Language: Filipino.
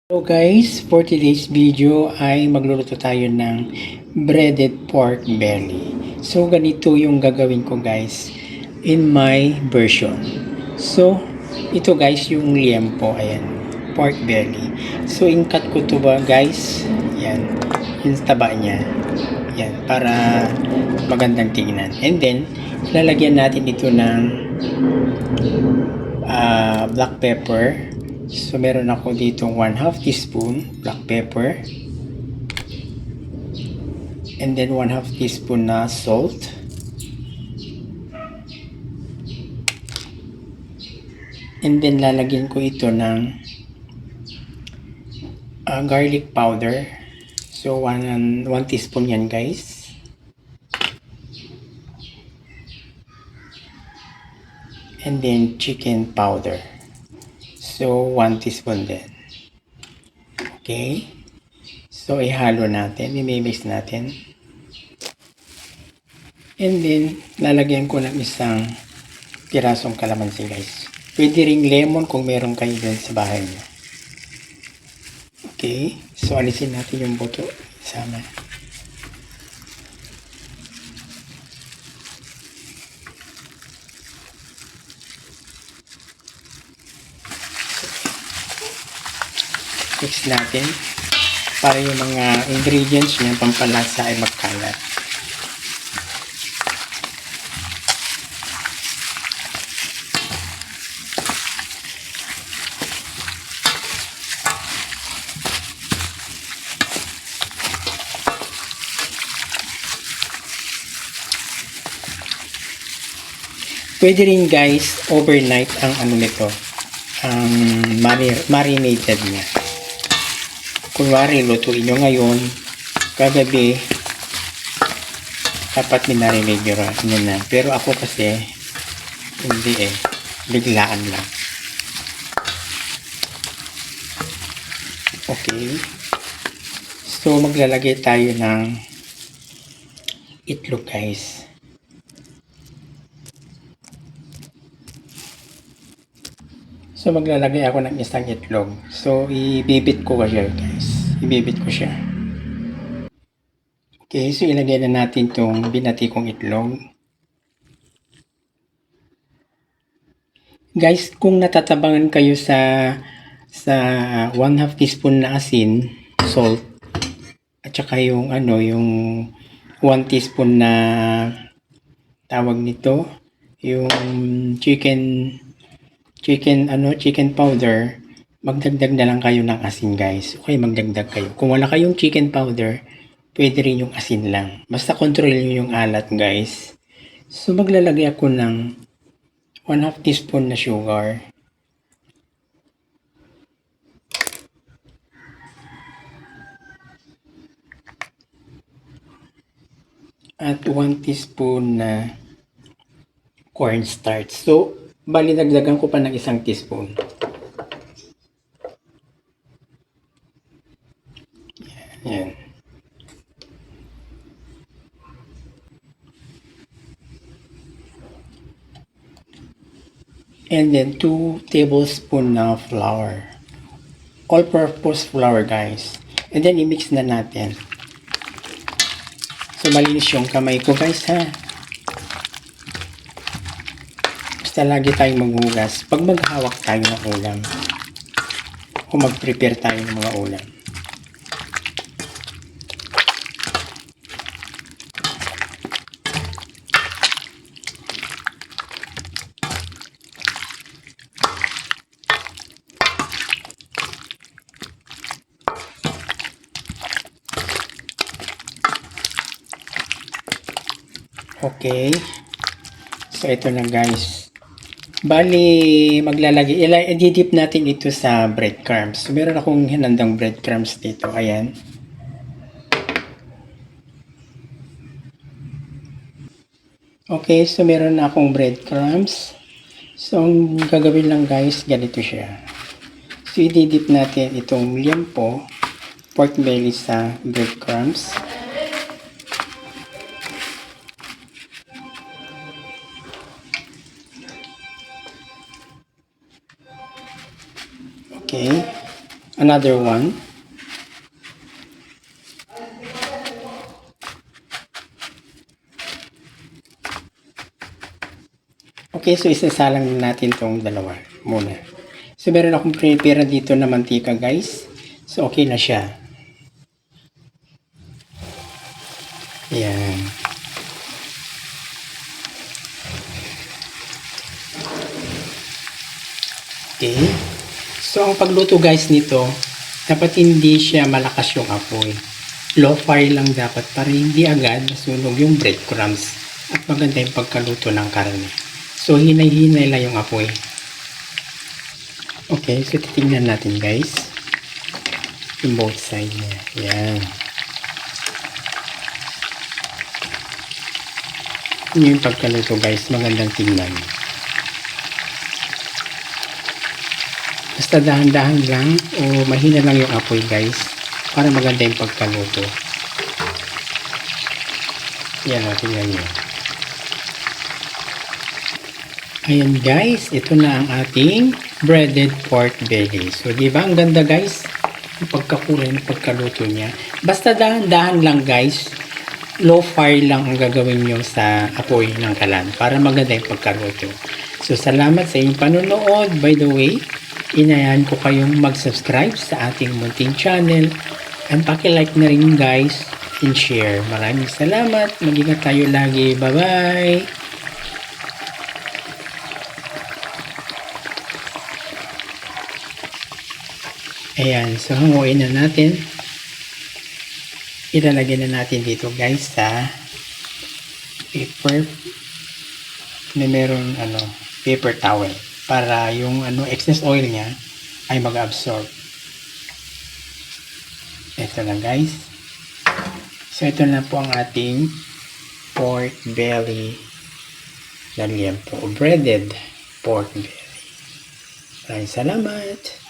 Hello guys, for today's video ay magluluto tayo ng breaded pork belly. So ganito yung gagawin ko guys in my version. So ito guys yung liempo, ayan, pork belly. So in-cut ko to ba guys, yan, yung taba niya, yan, para magandang tingnan. And then lalagyan natin ito ng black pepper. So meron ako dito 1/2 teaspoon black pepper, and then 1/2 teaspoon na salt, and then lalagyan ko ito ng garlic powder. So 1 teaspoon yan guys, and then chicken powder, so 1 teaspoon din. Okay, so ihalo natin, i-mix natin, and then lalagyan ko ng isang pirasong kalamansi guys. Pwede ring lemon kung meron kayo dyan sa bahay niyo. Okay, so alisin natin yung buto sama. Mix natin para yung mga ingredients niya pampalasa ay magkalat. Pwede rin guys overnight ang ano nito, ang marinated niya. Kunwari lutuin nyo ngayon, kagabi dapat minarinate nyo na. Pero ako kasi hindi biglaan lang. Okay, so maglalagay tayo ng itlog guys. So maglalagay ako ng isang itlog. So ibibit ko siya guys. Ibibit ko siya. Okay, so ilagay na natin tong binati kong itlog. Guys, kung natatabangan kayo sa 1/2 teaspoon na asin, salt, at saka yung yung 1 teaspoon na tawag nito, yung chicken powder, magdagdag na lang kayo ng asin guys. Okay, magdagdag kayo. Kung wala kayong chicken powder, pwede rin yung asin lang. Basta control nyo yung alat guys. So maglalagay ako ng 1/2 teaspoon na sugar. At 1 teaspoon na cornstarch. So bali dagdagan ko pa ng 1 teaspoon. Yan. And then 2 tablespoon na flour. All-purpose flour guys. And then i-mix na natin. So malinis yung kamay ko guys ha. Basta lagi tayong maghugas pag maghawak tayo ng ulam o mag-prepare tayo ng mga ulam. Okay, so ito na guys. Bali maglalagay, i-dip natin ito sa breadcrumbs. So meron akong hinandang breadcrumbs dito, ayan. Okay, so meron na akong breadcrumbs. So ang gagawin lang guys, ganito siya. So i-dip natin itong liempo pork belly sa breadcrumbs. Okay. Another one. Okay, so isasalang natin tong dalawa muna. So meron akong prepare dito na mantika guys. So okay na siya. Ayan. Okay. So ang pagluto guys nito, dapat hindi siya malakas yung apoy. Low fire lang dapat para hindi agad masunog yung breadcrumbs at maganda yung pagkaluto ng karne. So hinay-hinay lang yung apoy. Okay, so titingnan natin guys yung both side niya. Yan. Yun yung pagkaluto guys, magandang tingnan. Basta dahan-dahan lang o mahina lang yung apoy guys para maganda yung pagkaluto. Yan o, tingnan nyo. Ayan guys, ito na ang ating breaded pork belly. So di ba ang ganda guys? Yung pagkakulay ng pagkaluto niya. Basta dahan-dahan lang guys. Low fire lang ang gagawin nyo sa apoy ng kalan para maganda yung pagkaluto. So salamat sa inyong panonood. By the way, inayahan ko kayong mag-subscribe sa ating munting channel and paki-like na rin guys and share. Maraming salamat. Mag-ingat tayo lagi. Bye-bye! Ayan, so hanguin na natin. Ilalagay na natin dito guys sa paper na meron paper towel para yung excess oil niya ay mag-absorb. Ito na guys. So ito na po ang ating pork belly. Yan po, breaded pork belly. Maraming salamat.